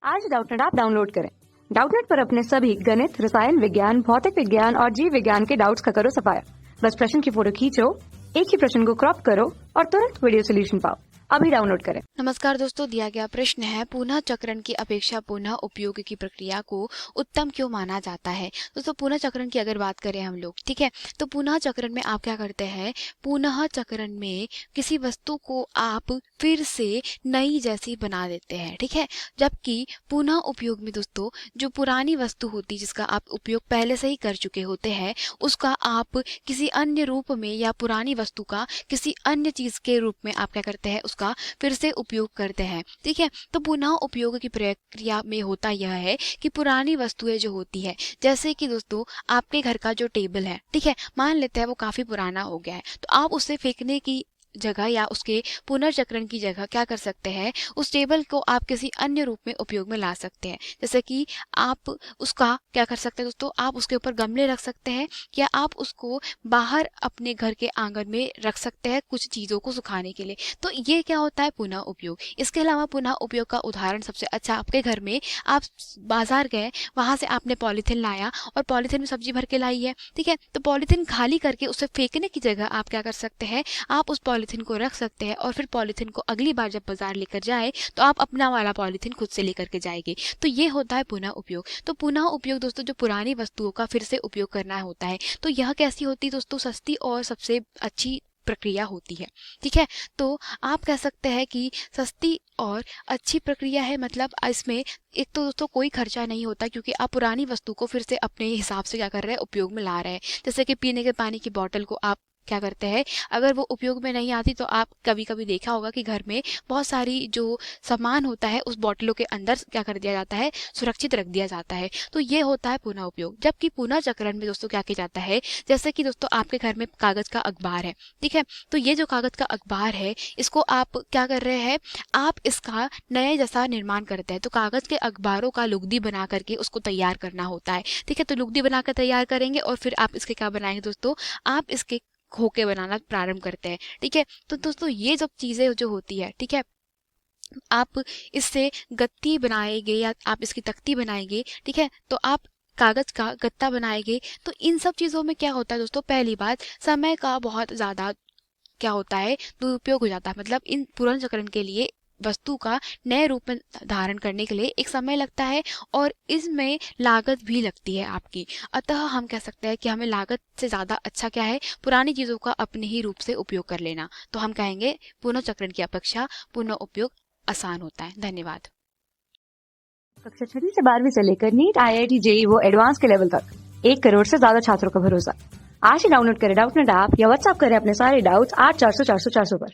आज Doubtnut app download करें। Doubtnut पर अपने सभी गणित, रसायन विज्ञान, भौतिक विज्ञान और जीव विज्ञान के डाउट्स का करो सफाया। बस प्रश्न की फोटो खींचो, एक ही प्रश्न को क्रॉप करो और तुरंत वीडियो सोल्यूशन पाओ। अभी डाउनलोड करें। नमस्कार दोस्तों, दिया गया प्रश्न है पुनः चक्रण की अपेक्षा पुनः उपयोग की प्रक्रिया को उत्तम क्यों माना जाता है। दोस्तों, पुनः चक्रण की अगर बात करें हम लोग, ठीक है, तो पुनः चक्रण में आप क्या करते हैं, पुनः चक्रण में किसी वस्तु को आप फिर से नई जैसी बना देते हैं, ठीक है। जबकि पुनः उपयोग में दोस्तों जो पुरानी वस्तु होती है जिसका आप उपयोग पहले से ही कर चुके होते हैं, उसका आप किसी अन्य रूप में या पुरानी वस्तु का किसी अन्य चीज के रूप में आप क्या करते हैं, उसका फिर से उपयोग करते हैं, ठीक है। तो पुनः उपयोग की प्रक्रिया में होता यह है कि पुरानी वस्तुएं जो होती है, जैसे कि दोस्तों आपके घर का जो टेबल है, ठीक है, मान लेते हैं वो काफी पुराना हो गया है, तो आप उसे फेंकने की जगह या उसके पुनर्चक्रण की जगह क्या कर सकते हैं, उस टेबल को आप किसी अन्य रूप में उपयोग में ला सकते हैं। जैसे कि आप उसका क्या कर सकते हैं दोस्तों, आप उसके ऊपर गमले रख सकते हैं या आप उसको बाहर अपने घर के आंगन में रख सकते हैं कुछ चीजों को सुखाने के लिए। तो ये क्या होता है, पुनः उपयोग। इसके अलावा पुनः उपयोग का उदाहरण सबसे अच्छा, आपके घर में आप बाजार गए, वहां से आपने पॉलिथीन लाया और पॉलिथीन में सब्जी भर के लाई है, ठीक है, तो पॉलिथीन खाली करके उसे फेंकने की जगह आप क्या कर सकते हैं, आप उस पॉलिथीन को रख सकते हैं और फिर पॉलिथीन को अगली बार जब बाजार लेकर जाए तो आप अपना वाला पॉलिथीन खुद से लेकर के जाएंगे। तो ये होता है पुनः उपयोग। तो पुनः उपयोग दोस्तों जो पुरानी वस्तुओं का फिर से उपयोग करना होता है, तो यह कैसी होती है दोस्तों, सस्ती और सबसे अच्छी प्रक्रिया होती है, ठीक है। तो आप कह सकते हैं कि सस्ती और अच्छी प्रक्रिया है, मतलब इसमें एक तो दोस्तों कोई खर्चा नहीं होता क्योंकि आप पुरानी वस्तु को फिर से अपने हिसाब से क्या कर रहे हैं, उपयोग में ला रहे हैं। जैसे कि पीने के पानी की बोतल को आप क्या करते हैं, अगर वो उपयोग में नहीं आती तो आप कभी कभी देखा होगा कि घर में बहुत सारी जो सामान होता है उस बोतलों के अंदर क्या कर दिया जाता है, सुरक्षित रख दिया जाता है। तो ये होता है पुनः उपयोग। जबकि पुनः चक्रण में दोस्तों क्या किया जाता है, जैसे कि दोस्तों आपके घर में कागज का अखबार है, ठीक है, तो ये जो कागज का अखबार है इसको आप क्या कर रहे हैं, आप इसका नए जैसा निर्माण करते हैं। तो कागज के अखबारों का लुगदी बना करके उसको तैयार करना होता है, ठीक है। तो लुगदी बनाकर तैयार करेंगे और फिर आप इसके क्या बनाएंगे दोस्तों, आप इसके खोके बनाना प्रारंभ करते हैं, ठीक है। तो दोस्तों ये सब चीजें जो होती है, ठीक है, आप इससे गत्ती बनाएंगे या आप इसकी तख्ती बनाएंगे, ठीक है, तो आप कागज का गत्ता बनाएंगे। तो इन सब चीजों में क्या होता है दोस्तों, पहली बात समय का बहुत ज्यादा क्या होता है, दुरुपयोग हो जाता है। मतलब इन पुनर्चक्रण के लिए वस्तु का नए रूप में धारण करने के लिए एक समय लगता है और इसमें लागत भी लगती है आपकी। अतः हम कह सकते हैं कि हमें लागत से ज्यादा अच्छा क्या है, पुरानी चीजों का अपने ही रूप से उपयोग कर लेना। तो हम कहेंगे पुनर्चक्रण की अपेक्षा पुनः उपयोग आसान होता है। धन्यवाद। कक्षा 6 से 12वीं से लेकर नीट, IIT, JEE वो एडवांस के लेवल तक 1 करोड़ से ज्यादा छात्रों का भरोसा। आज ही डाउनलोड करें डाउटनेट ऐप या व्हाट्सएप करें अपने सारे डाउट्स 8400 400 400 पर।